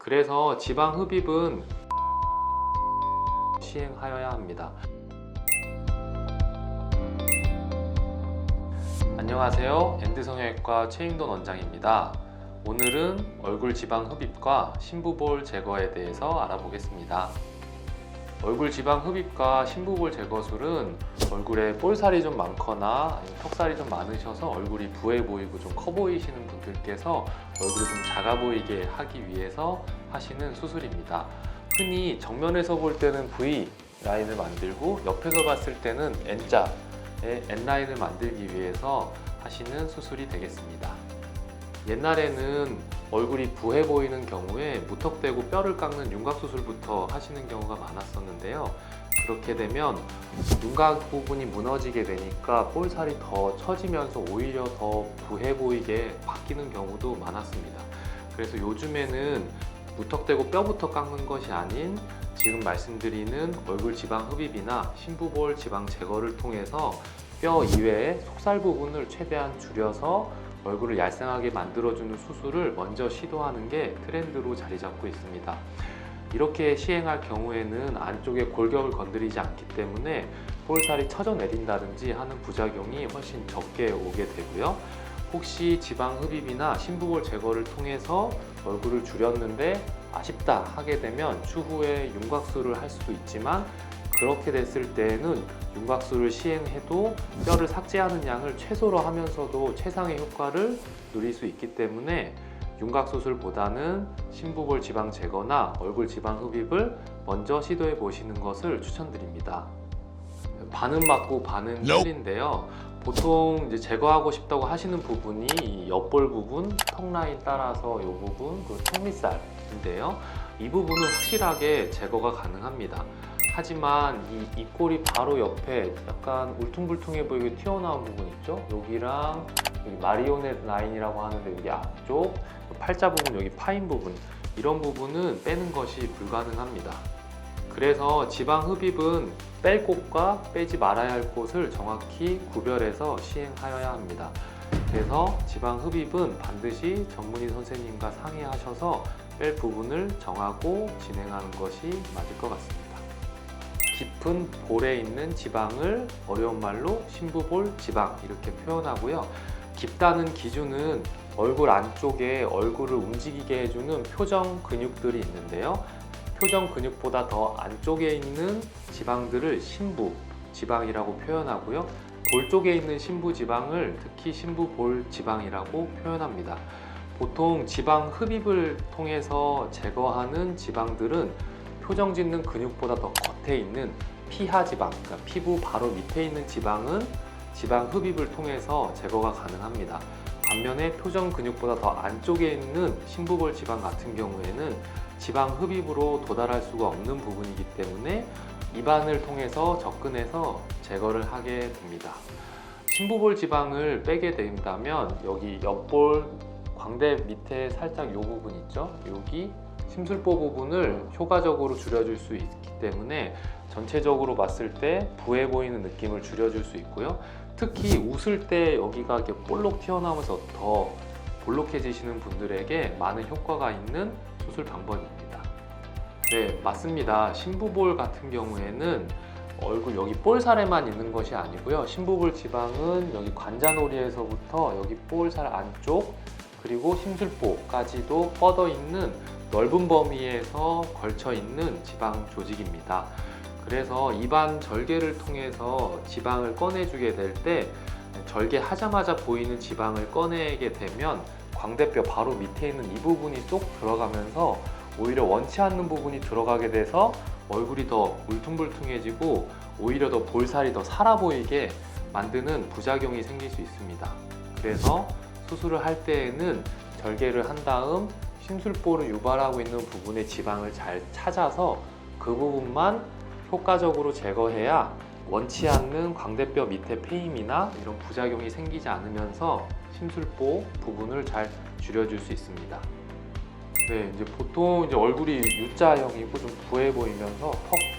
그래서 지방 흡입은 시행하여야 합니다. 안녕하세요. 엔드성형외과 최인돈 원장입니다. 오늘은 얼굴 지방 흡입과 심부볼 제거에 대해서 알아보겠습니다. 얼굴 지방 흡입과 심부볼 제거술은 얼굴에 볼살이 좀 많거나 턱살이 좀 많으셔서 얼굴이 부해 보이고 좀 커 보이시는 분들께서 얼굴이 좀 작아 보이게 하기 위해서 하시는 수술입니다. 흔히 정면에서 볼 때는 V 라인을 만들고 옆에서 봤을 때는 N자의 N라인을 만들기 위해서 하시는 수술이 되겠습니다. 옛날에는 얼굴이 부해 보이는 경우에 무턱대고 뼈를 깎는 윤곽수술부터 하시는 경우가 많았었는데요. 그렇게 되면 윤곽 부분이 무너지게 되니까 볼살이 더 처지면서 오히려 더 부해 보이게 바뀌는 경우도 많았습니다. 그래서 요즘에는 무턱대고 뼈부터 깎는 것이 아닌 지금 말씀드리는 얼굴 지방 흡입이나 심부볼 지방 제거를 통해서 뼈 이외의 속살 부분을 최대한 줄여서 얼굴을 얄쌍하게 만들어주는 수술을 먼저 시도하는 게 트렌드로 자리 잡고 있습니다. 이렇게 시행할 경우에는 안쪽에 골격을 건드리지 않기 때문에 볼살이 처져 내린다든지 하는 부작용이 훨씬 적게 오게 되고요. 혹시 지방 흡입이나 심부볼 제거를 통해서 얼굴을 줄였는데 아쉽다 하게 되면 추후에 윤곽술을 할 수도 있지만 그렇게 됐을 때에는 윤곽술을 시행해도 뼈를 삭제하는 양을 최소로 하면서도 최상의 효과를 누릴 수 있기 때문에 윤곽수술보다는 심부볼 지방 제거나 얼굴 지방 흡입을 먼저 시도해 보시는 것을 추천드립니다. 반은 맞고 반은 틀린데요. 보통 이제 제거하고 싶다고 하시는 부분이 이 옆볼 부분, 턱 라인 따라서 이 부분, 그리고 턱 밑살인데요. 이 부분은 확실하게 제거가 가능합니다. 하지만 이 입꼬리 바로 옆에 약간 울퉁불퉁해 보이게 튀어나온 부분 있죠? 여기랑 여기 마리오넷 라인이라고 하는데 여기 앞쪽, 팔자 부분, 여기 파인 부분, 이런 부분은 빼는 것이 불가능합니다. 그래서 지방 흡입은 뺄 곳과 빼지 말아야 할 곳을 정확히 구별해서 시행하여야 합니다. 그래서 지방 흡입은 반드시 전문의 선생님과 상의하셔서 뺄 부분을 정하고 진행하는 것이 맞을 것 같습니다. 깊은 볼에 있는 지방을 어려운 말로 심부볼 지방 이렇게 표현하고요. 깊다는 기준은 얼굴 안쪽에 얼굴을 움직이게 해주는 표정 근육들이 있는데요. 표정 근육보다 더 안쪽에 있는 지방들을 심부 지방이라고 표현하고요. 볼 쪽에 있는 심부 지방을 특히 심부볼 지방이라고 표현합니다. 보통 지방 흡입을 통해서 제거하는 지방들은 표정 짓는 근육보다 더 겉에 있는 피하 지방, 그러니까 피부 바로 밑에 있는 지방은 지방 흡입을 통해서 제거가 가능합니다. 반면에 표정 근육보다 더 안쪽에 있는 심부볼 지방 같은 경우에는 지방 흡입으로 도달할 수가 없는 부분이기 때문에 입안을 통해서 접근해서 제거를 하게 됩니다. 심부볼 지방을 빼게 된다면 여기 옆볼 광대 밑에 살짝 이 부분 있죠? 여기 심술보 부분을 효과적으로 줄여줄 수 있기 때문에 전체적으로 봤을 때 부해 보이는 느낌을 줄여줄 수 있고요. 특히 웃을 때 여기가 이렇게 볼록 튀어나오면서 더 볼록해지시는 분들에게 많은 효과가 있는 수술 방법입니다. 네, 맞습니다. 심부볼 같은 경우에는 얼굴 여기 볼살에만 있는 것이 아니고요. 심부볼 지방은 여기 관자놀이에서부터 여기 볼살 안쪽 그리고 심술보까지도 뻗어 있는 넓은 범위에서 걸쳐 있는 지방 조직입니다. 그래서 입안 절개를 통해서 지방을 꺼내주게 될 때 절개하자마자 보이는 지방을 꺼내게 되면 광대뼈 바로 밑에 있는 이 부분이 쏙 들어가면서 오히려 원치 않는 부분이 들어가게 돼서 얼굴이 더 울퉁불퉁해지고 오히려 더 볼살이 더 살아 보이게 만드는 부작용이 생길 수 있습니다. 그래서 수술을 할 때에는 절개를 한 다음 심술보를 유발하고 있는 부분의 지방을 잘 찾아서 그 부분만 효과적으로 제거해야 원치 않는 광대뼈 밑에 패임이나 이런 부작용이 생기지 않으면서 심술보 부분을 잘 줄여줄 수 있습니다. 네, 이제 보통 이제 얼굴이 U자형이고 좀 부해 보이면서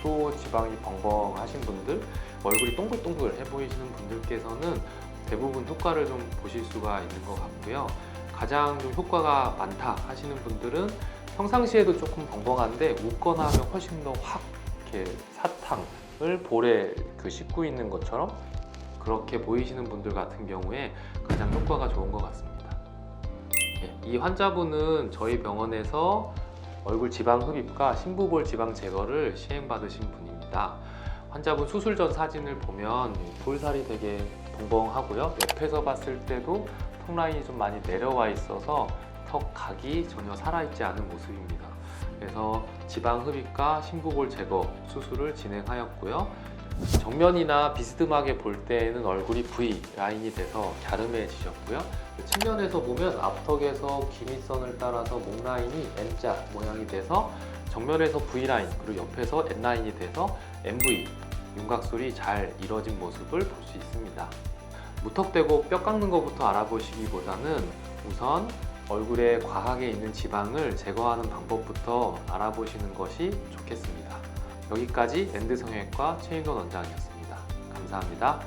턱도 지방이 벙벙하신 분들, 얼굴이 동글동글해 보이시는 분들께서는 대부분 효과를 좀 보실 수가 있는 것 같고요. 가장 좀 효과가 많다 하시는 분들은 평상시에도 조금 벙벙한데 웃거나 하면 훨씬 더 확 이렇게 사탕을 볼에 씻고 있는 것처럼 그렇게 보이시는 분들 같은 경우에 가장 효과가 좋은 것 같습니다. 이 환자분은 저희 병원에서 얼굴 지방 흡입과 심부볼 지방 제거를 시행받으신 분입니다. 환자분 수술 전 사진을 보면 볼살이 되게 벙벙하고요. 옆에서 봤을 때도 턱 라인이 좀 많이 내려와 있어서 턱 각이 전혀 살아있지 않은 모습입니다. 그래서 지방 흡입과 심부볼 제거 수술을 진행하였고요. 정면이나 비스듬하게 볼 때에는 얼굴이 V 라인이 돼서 갸름해지셨고요. 측면에서 보면 앞턱에서 기미선을 따라서 목 라인이 N자 모양이 돼서 정면에서 V 라인 그리고 옆에서 N 라인이 돼서 MV 윤곽술이 잘 이루어진 모습을 볼 수 있습니다. 무턱대고 뼈 깎는 것부터 알아보시기보다는 우선 얼굴에 과하게 있는 지방을 제거하는 방법부터 알아보시는 것이 좋겠습니다. 여기까지 엔드 성형외과 최인돈 원장이었습니다. 감사합니다.